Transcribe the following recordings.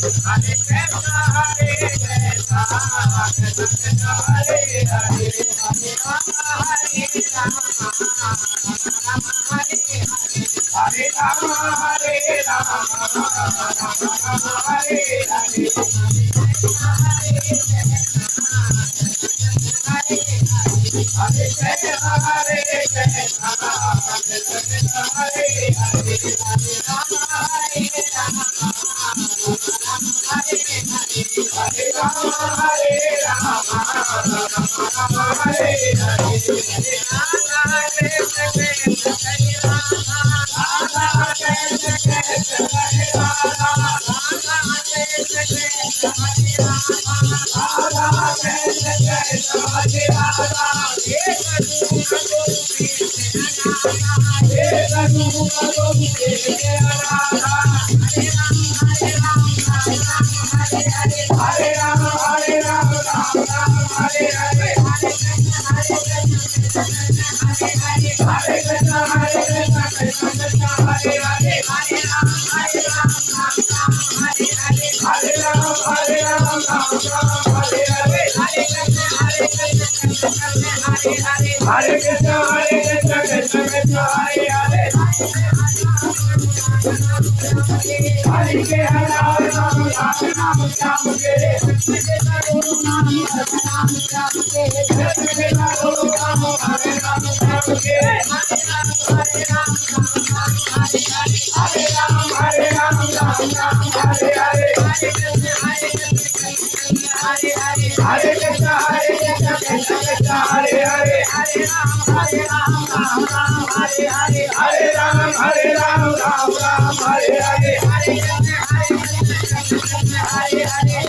Hare Krishna, Hare Krishna, Krishna Krishna, Hare Hare, Hare Rama, Hare Rama, Rama Hare Hare, Hare Rama, Hare Rama, Rama Hare Hare, Hare Krishna, Hare Krishna, Krishna Krishna, Hare Hare, Hare Rama, Hare Rama, Hare Rama, Hare Rama, Rama Hare Hare, Hare Rama, Krishna Krishna, Hare Rama, Rama Krishna Krishna, Hare Rama, Rama Krishna Krishna, Hare Rama, Rama Krishna Krishna, Hare Rama, Hare Rama, Hare Rama, Rama Hare Hare, Hare Krishna, Hare Krishna, Krishna Krishna, Hare Hare, Hare Rama, Hare Rama, Rama Hare Hare, Hare Krishna, Hare Krishna, Krishna Krishna, Hare Hare, Hare के हर नाम नाम नाम नाम के कृष्ण के गुरु नाम नाम नाम के कृष्ण के गुरु नाम हरे नाम नाम के हरे राम हरे राम हरे राम हरे राम राम राम हरे हरे हरे कृष्ण हरे Krishna Krishna Krishna Hare Hare Hare Ram Ram Ram Hare Hare Hare Ram Ram Ram Hare Hare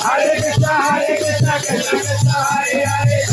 Hare Krishna, Krishna Krishna, Hare Hare.